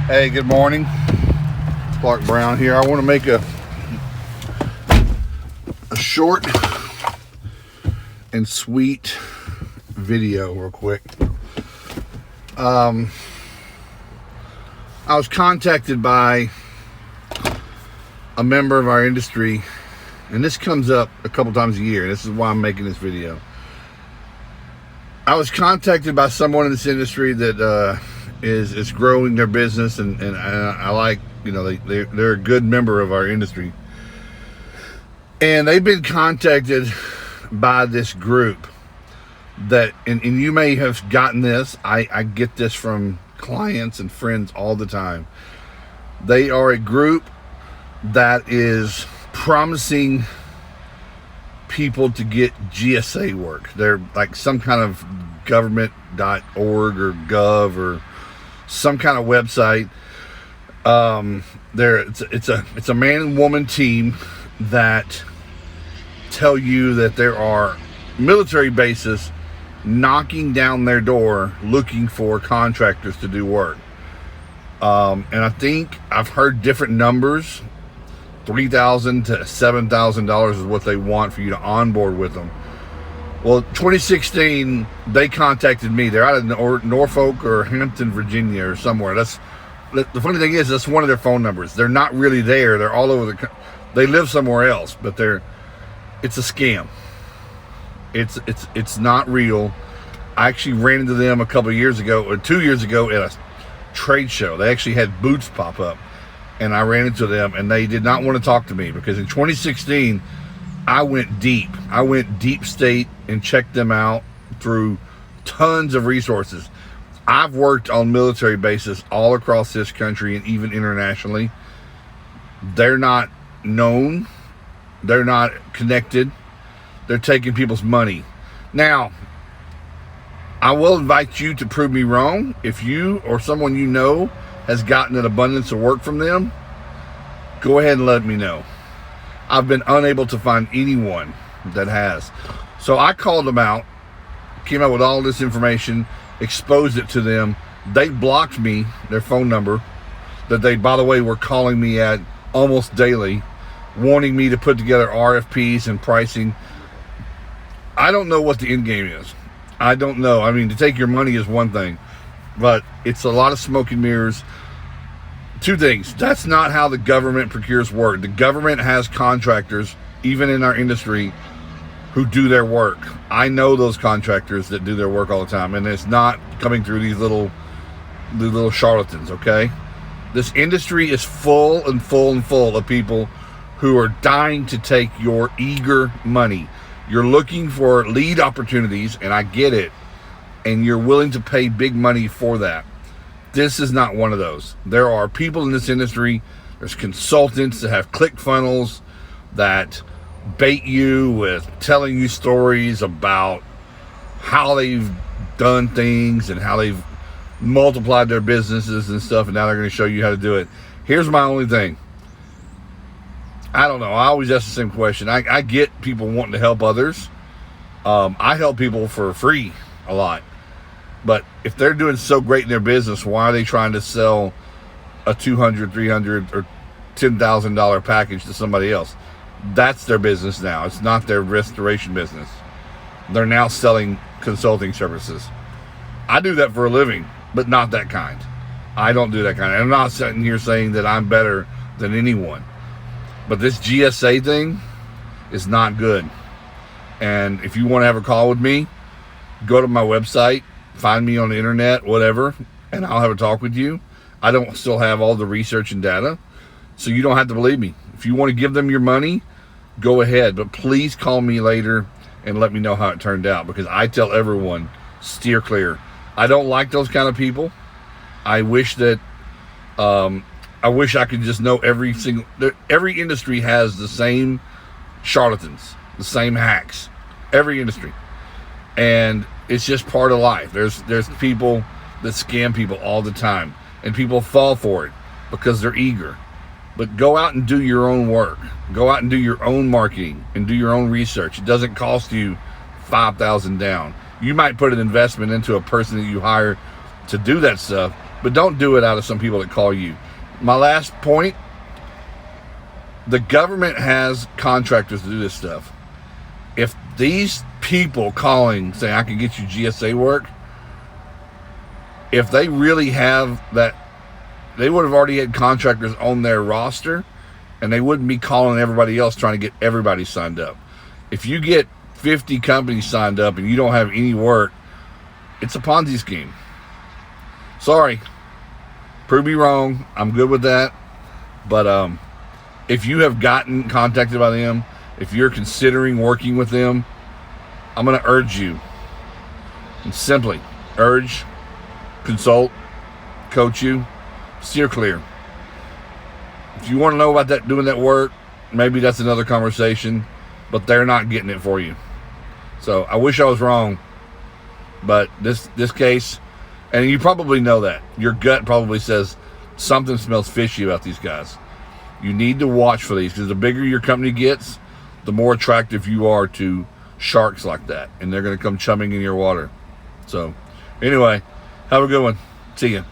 Hey, good morning. Clark Brown here. I want to make a short and sweet video real quick. I was contacted by a member of our industry, and this comes up a couple times a year. This is why I'm making this video. I was contacted by someone in this industry that is growing their business, and I like, you know, they're a good member of our industry, and they've been contacted by this group that, and you may have gotten this. I get this from clients and friends all the time. They are a group that is promising people to get GSA work. They're like some kind of government.org or gov or some kind of website. It's a man and woman team that tell you that there are military bases knocking down their door looking for contractors to do work. And I think I've heard different numbers. $3,000 to $7,000 is what they want for you to onboard with them. Well, 2016, they contacted me. They're out of Norfolk or Hampton, Virginia, or somewhere. The funny thing is, that's one of their phone numbers. They're not really there. They're all over they live somewhere else, but it's a scam. It's not real. I actually ran into them a couple of years ago, or 2 years ago, at a trade show. They actually had booths pop up, and I ran into them, and they did not want to talk to me because in 2016, I went deep. I went deep state and checked them out through tons of resources. I've worked on military bases all across this country and even internationally. They're not known. They're not connected. They're taking people's money. Now, I will invite you to prove me wrong. If you or someone you know has gotten an abundance of work from them, go ahead and let me know. I've been unable to find anyone that has. So I called them out, came out with all this information, exposed it to them. They blocked me, their phone number, that they, by the way, were calling me at almost daily, wanting me to put together RFPs and pricing. I don't know what the end game is. I don't know. I mean, to take your money is one thing, but it's a lot of smoke and mirrors. Two things. That's not how the government procures work. The government has contractors, even in our industry, who do their work. I know those contractors that do their work all the time, and it's not coming through these little charlatans, okay? This industry is full of people who are dying to take your eager money. You're looking for lead opportunities, and I get it, and you're willing to pay big money for that. This is not one of those. There are people in this industry, there's consultants that have ClickFunnels that bait you with telling you stories about how they've done things and how they've multiplied their businesses and stuff, and now they're going to show you how to do it. Here's my only thing. I don't know. I always ask the same question. I get people wanting to help others. I help people for free a lot. But if they're doing so great in their business, why are they trying to sell a $200, $300, or $10,000 package to somebody else? That's their business now. It's not their restoration business. They're now selling consulting services. I do that for a living, but not that kind. I don't do that kind. I'm not sitting here saying that I'm better than anyone. But this GSA thing is not good. And if you want to have a call with me, go to my website, find me on the internet, whatever, and I'll have a talk with you. I don't still have all the research and data, so you don't have to believe me. If you want to give them your money, go ahead. But please call me later and let me know how it turned out, because I tell everyone, steer clear. I don't like those kind of people. I wish that I could just know every industry has the same charlatans, the same hacks, every industry. And it's just part of life. There's people that scam people all the time, and people fall for it because they're eager. But go out and do your own work. Go out and do your own marketing and do your own research. It doesn't cost you $5,000 down. You might put an investment into a person that you hire to do that stuff, But don't do it out of some people that call you. My last point, the government has contractors to do this stuff. If these people calling saying I can get you GSA work, if they really have that, they would have already had contractors on their roster, and they wouldn't be calling everybody else trying to get everybody signed up. If you get 50 companies signed up and you don't have any work, it's a Ponzi scheme. Sorry. Prove me wrong. I'm good with that. But if you have gotten contacted by them, if you're considering working with them, I'm going to urge you. And simply urge, consult, coach you, steer clear. If you want to know about that, doing that work, maybe that's another conversation, but they're not getting it for you. So I wish I was wrong, but this case, and you probably know that. Your gut probably says something smells fishy about these guys. You need to watch for these, because the bigger your company gets, the more attractive you are to sharks like that, and they're going to come chumming in your water. So anyway, have a good one. See ya.